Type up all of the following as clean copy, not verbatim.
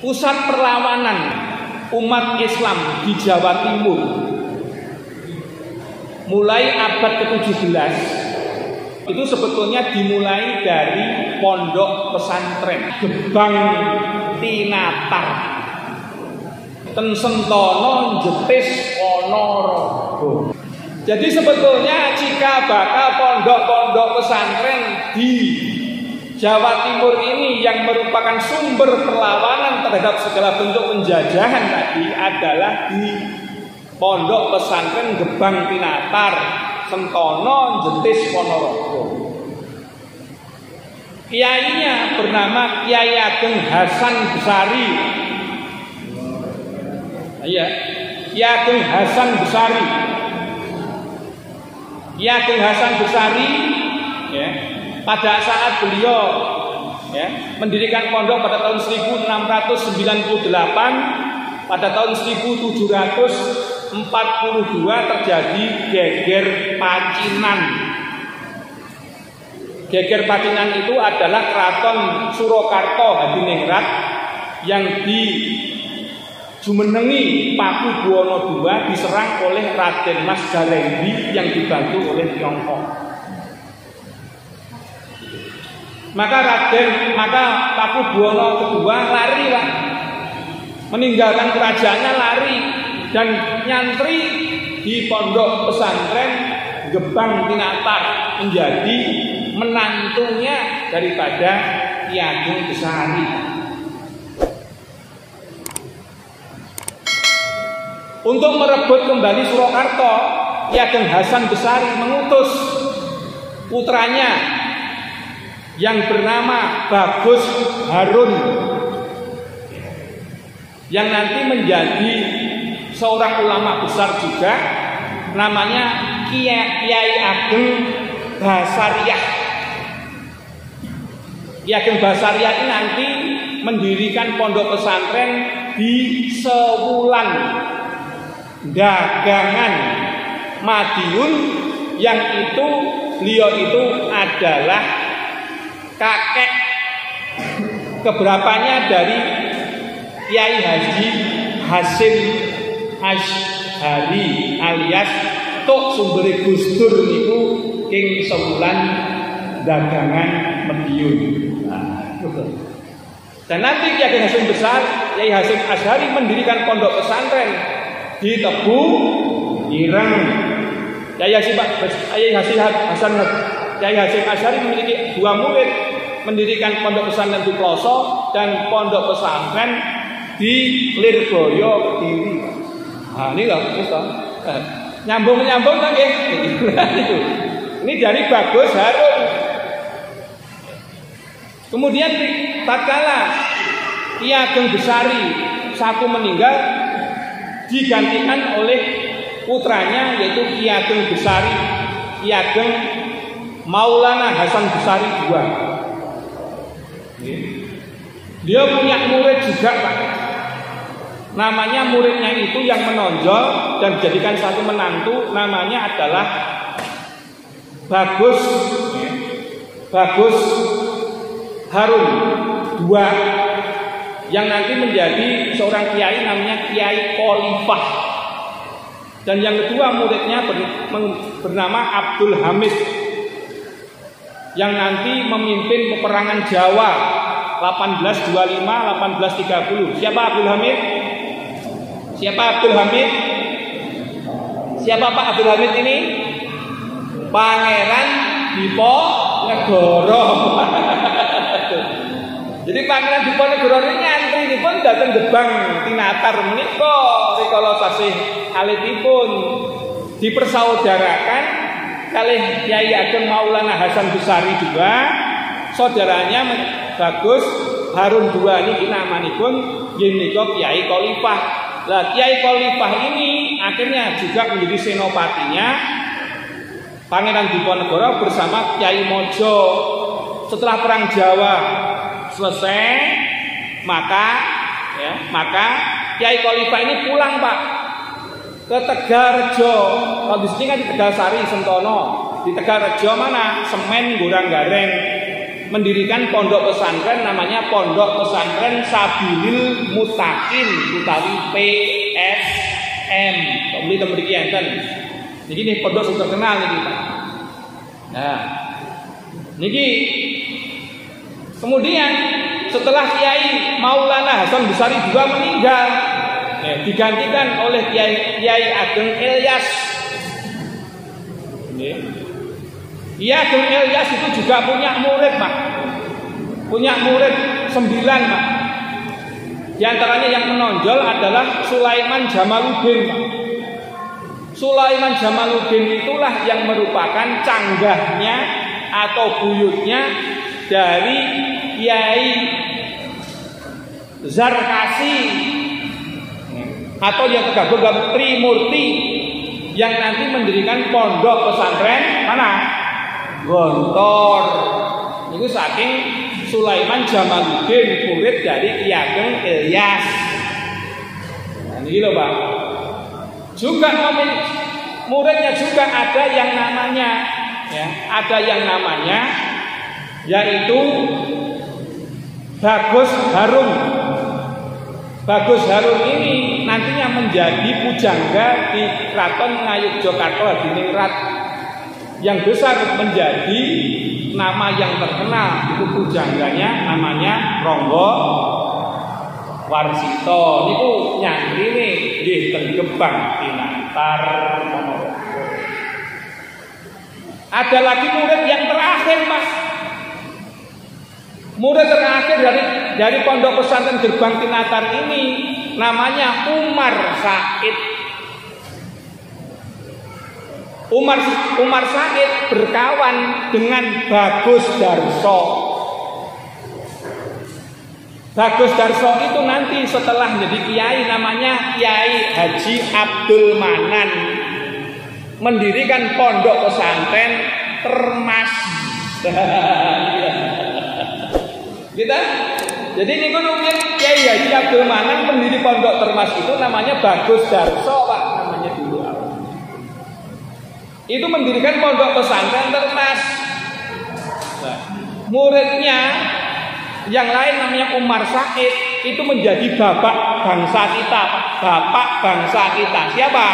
pusat perlawanan umat Islam di Jawa Timur mulai abad ke-17 itu sebetulnya dimulai dari pondok pesantren Gebang Tinatar ten Sentono Jetis Ponorogo. Jadi sebetulnya jika bakal pondok-pondok pesantren di Jawa Timur ini yang merupakan sumber perlawanan terhadap segala bentuk penjajahan tadi adalah di pondok pesantren Gebang Tinatar, Sentono, Jetis, Ponorogo. Kiainya bernama Kiai Ageng Hasan Besari. Iya, Kiai Ageng Hasan Besari. Kiai Ageng Hasan Besari, ya. Pada saat beliau mendirikan pondok pada tahun 1698, pada tahun 1742 terjadi geger Pacinan. Geger Pacinan itu adalah keraton Surakarta Hadiningrat yang dijumenengi Pakubuwono II diserang oleh Raden Mas Galembi yang dibantu oleh Tiongkok. Maka Pakubuwono II lari, Pak. Meninggalkan kerajaannya, lari dan nyantri di pondok pesantren Gebang Tinatar menjadi menantunya daripada Ki Ageng Besari. Untuk merebut kembali Surakarta, Ki Ageng Hasan Besari mengutus putranya yang bernama Bagus Harun yang nanti menjadi seorang ulama besar juga, namanya Kiai Ageng Basariah. Kiai Ageng Basariah ini nanti mendirikan pondok pesantren di Sewulan Dagangan Madiun, yang itu beliau itu adalah kakek keberapanya dari Kiai Haji Hasim Asy'ari alias Tok Sumbere Gus Dur niku King Sewulan Dagangan Madiun. Dan nanti Kiai Ageng Hasim Besar, Kiai Hasim Asy'ari mendirikan pondok pesantren di Tebu Ireng. Kiai Hasim Asy'ari memiliki 2 murid, mendirikan pondok pesantren di Ploso dan pondok pesantren di Lirboyo Kediri. Nah, ini loh, nyambung kan ya? Ini dari Bagus Harun. Kemudian tatkala Ki Ageng Besari satu meninggal, digantikan oleh putranya yaitu Ki Ageng Besari, Ki Ageng Maulana Hasan Besari II. Dia punya murid juga, Pak. Namanya muridnya itu yang menonjol dan dijadikan satu menantu, namanya adalah Bagus Harun II, yang nanti menjadi seorang kiai namanya Kiai Khalifah. Dan yang kedua muridnya bernama Abdul Hamid, yang nanti memimpin peperangan Jawa 1825-1830. Siapa Abdul Hamid? Siapa Pak Abdul Hamid ini? Pangeran Diponegoro. Jadi Pangeran Diponegoro ini nyantri dipun dateng Gebang Tinatar menika rikala tasih alitipun dipersaudarakan kalih Kiai Ageng Maulana Hasan Besari juga, saudaranya Bagus Harun II ini namanipun menika Kiai Khalifah. Lah Kiai Khalifah ini akhirnya juga menjadi senopatinya Pangeran Diponegoro bersama Kiai Mojo. Setelah perang Jawa selesai, maka Kiai Khalifah ini pulang, Pak, ke Tegalrejo. Kalau di sini kan di Tegalsari, Sentono. Di Tegalrejo mana? Semen Gorang Gareng. mendirikan pondok pesantren namanya Pondok Pesantren Sabilil Muttaqin utawi PSM. Kemudian demikian kan. Ini pondok sudah terkenal nih kita. Nah, niki kemudian setelah Kiai Maulana Hasan Besari juga meninggal, digantikan oleh Kiai Ageng Ilyas. Kiai Ageng Ilyas itu juga punya murid, Pak. Punya murid 9, Pak. Di antaranya yang menonjol adalah Sulaiman Jamaluddin, Pak. Sulaiman Jamaluddin itulah yang merupakan canggahnya atau buyutnya dari Kiai Zarkasi atau yang tergabung dalam Trimurti yang nanti mendirikan pondok pesantren mana? Gontor. Itu saking Sulaiman Jamaluddin, murid dari Kiai Ageng Ilyas. Nah, ini loh, Bang. Juga muridnya juga ada yang namanya yaitu Bagus Harum. Bagus Harum ini nantinya menjadi pujangga di Keraton Ngayogyakarta Hadiningrat. Yang besar menjadi nama yang terkenal itu pujangganya namanya Ronggo Warsito. Niku nyangrine nggih teng Gebang Tinantar Ponorogo. Ada lagi murid yang terakhir, Mas. Murid terakhir dari pondok pesantren Gerbang Tinantar ini namanya Umar Said. Umar Said berkawan dengan Bagus Darso. Bagus Darso itu nanti setelah menjadi kiai namanya Kiai Haji Abdul Manan, mendirikan pondok pesantren Termas. Gitu? Jadi ini kemudian Kiai Haji Abdul Manan pendiri pondok Termas itu namanya Bagus Darso, Pak, namanya dulu. Itu mendirikan pondok pesantren Termas. Nah, muridnya yang lain namanya Umar Said itu menjadi bapak bangsa kita, bapak bangsa kita. Siapa?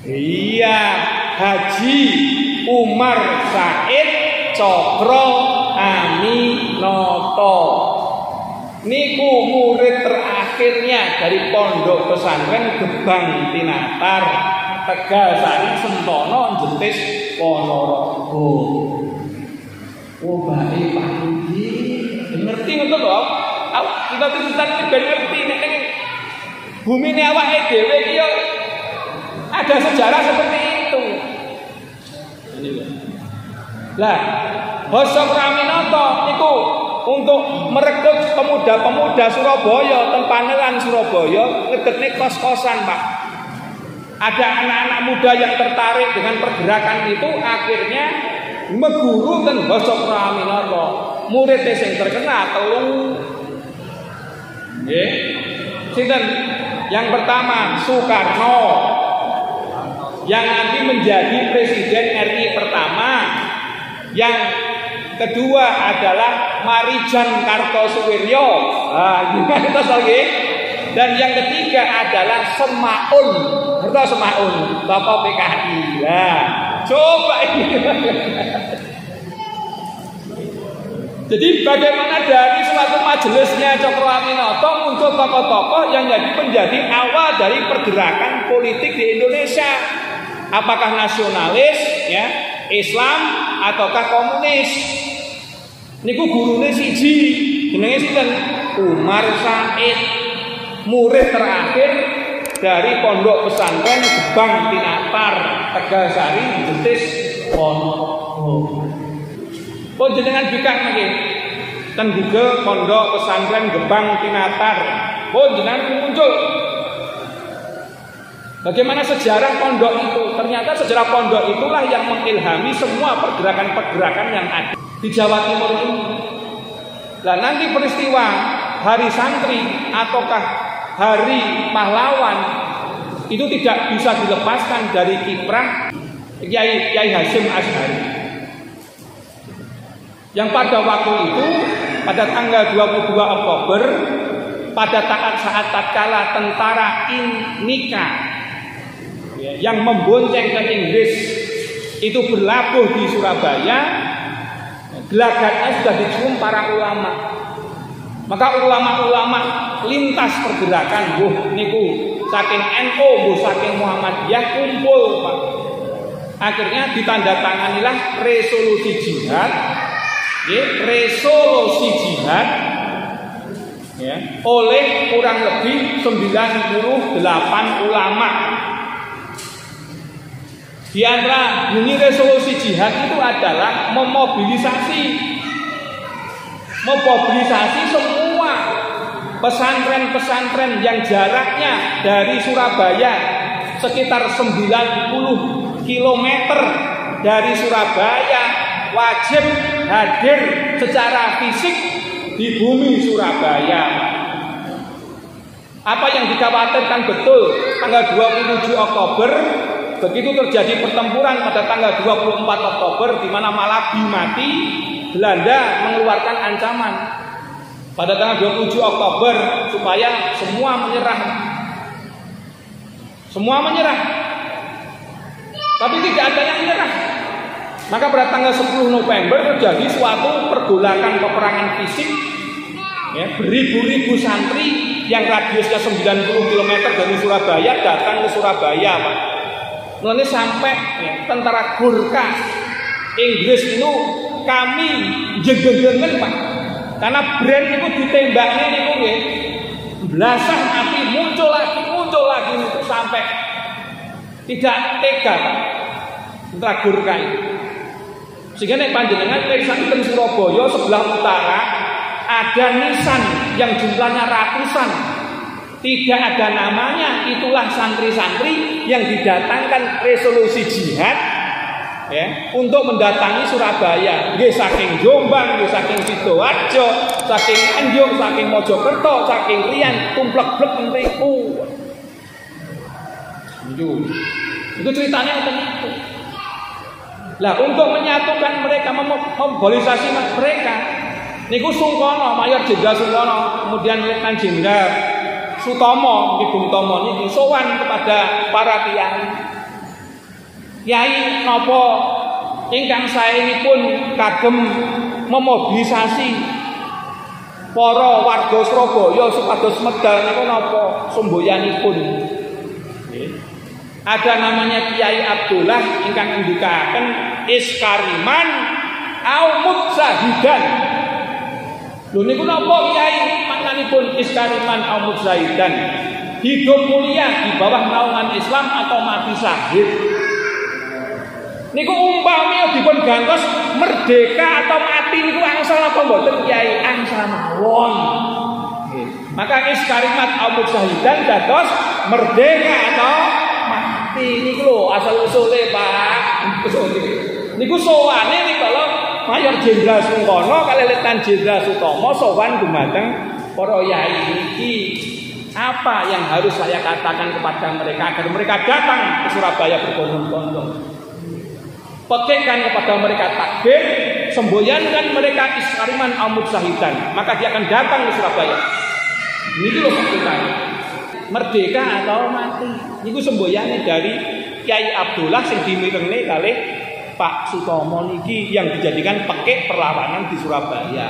Iya, Haji Umar Said Cokro Aminoto. Niku murid terakhirnya dari pondok pesantren Gebang Tinantar, Tegalsari Sentono Jentis Ponorogo. Oh, baik Pak Budi, ngerti ngoten lho. Kita tulisan ben ngerti nek bumi ini awake dhewe iki yo ada sejarah seperti itu. Lah, Basa Praminoto niku untuk merekrut pemuda-pemuda Surabaya, tempanelan Surabaya ngedekne kos-kosan, Pak. Ada anak-anak muda yang tertarik dengan pergerakan itu, akhirnya meguru ten Basa Praminoto. Murid sing terkenal telu. Nggih. Sinten? Yang pertama Soekarno, yang nanti menjadi presiden RI pertama. Yang kedua adalah Marijan Kartosuwiryo. Gimana lagi? Dan yang ketiga adalah Semaun. Ngerti Semaun? Bapak PKI. Nah, coba ini. Jadi bagaimana dari suatu majelisnya Cokro Aminoto muncul tokoh-tokoh yang menjadi awal dari pergerakan politik di Indonesia. Apakah nasionalis, ya, Islam ataukah komunis? Niku gurune siji, jenenge sinten? Umar Said, murid terakhir dari pondok pesantren Gebang Tinantar, Tegalsari Jentis Ponorogo. Pun jenengan bikak nggih ten Google pondok pesantren Gebang Tinantar. Pun jenengan muncul. Bagaimana sejarah pondok itu? Ternyata sejarah pondok itulah yang mengilhami semua pergerakan-pergerakan yang ada di Jawa Timur ini. Nah, nanti peristiwa Hari Santri ataukah Hari Pahlawan itu tidak bisa dilepaskan dari kiprah Kiai Hasyim Asy'ari. Yang pada waktu itu, pada tanggal 22 Oktober, pada saat tatkala tentara Innika yang membonceng ke Inggris itu berlabuh di Surabaya, gelagatnya sudah dicium para ulama. Maka ulama-ulama lintas pergerakan, niku saking NU, saking Muhammadiyah kumpul, Pak. Akhirnya ditandatanganilah resolusi jihad, oleh kurang lebih 98 ulama. Di antara bunyi resolusi jihad itu adalah memobilisasi semua pesantren-pesantren yang jaraknya dari Surabaya sekitar 90 km dari Surabaya wajib hadir secara fisik di bumi Surabaya. Apa yang dikhawatirkan betul tanggal 27 Oktober begitu terjadi pertempuran pada tanggal 24 Oktober di mana Malabi mati, Belanda mengeluarkan ancaman pada tanggal 27 Oktober supaya semua menyerah. Semua menyerah. Tapi tidak ada yang menyerah. Maka pada tanggal 10 November terjadi suatu pergolakan peperangan fisik, beribu-ribu santri yang radiusnya 90 km dari Surabaya datang ke Surabaya, Pak. Mulanya sampai tentara Gurkha Inggris itu kami jenggengen, Pak. Karena brand itu ditembaknya niku nggih. Belasan mati muncul lagi sampai tidak tega, Pak. Tentara Gurkha itu. Sehingga nek panjenengan lihat teng Surabaya sebelah utara ada nisan yang jumlahnya ratusan, tidak ada namanya, itulah santri-santri yang didatangkan resolusi jihad untuk mendatangi Surabaya. Nggih saking Jombang, nggih saking Sidoarjo, saking Nganjuk, saking Mojokerto, saking Rian, tumplek-blek mriku. Itu ceritanya itu. Lah untuk menyatukan mereka, memobilisasi mereka, niku Sungkono, Mayor Jenderal Sungkono, kemudian Letnan Jenderal Sutomo, Bung Tomo niki sowan kepada para kiai. Kiai napa ingkang saenipun kagem memobilisasi para warga Surabaya supados medal niku napa semboyanipun. Ada namanya Kiai Abdullah ingkang ngendikaken iskariman au mutsahidan. Lho niku napa Kiai maknanipun iskariman au mutsahidan? Hidup mulia di bawah naungan Islam atau mati syahid. Niku umpami dipun gantos merdeka atau mati niku angsal apa mboten Kiai? Angsal mawon. Maka iskarimat au mutsahidan dados merdeka atau ini lho asal usule Pak. Niku sowane nih kalau Mayor Jenderal Sungkono kali Letnan Jenderal Sutomo sowan dumateng para yai iki. Apa yang harus saya katakan kepada mereka agar mereka datang ke Surabaya berbondong-bondong? Pekekkan kepada mereka takbir, semboyankan mereka iskariman amud sahidan, maka dia akan datang ke Surabaya. Ini loh kita. Merdeka atau mati. Niku semboyane dari Kiai Abdullah sing dimirenge kalih Pak Sutomo niki yang dijadikan pekek perlawanan di Surabaya.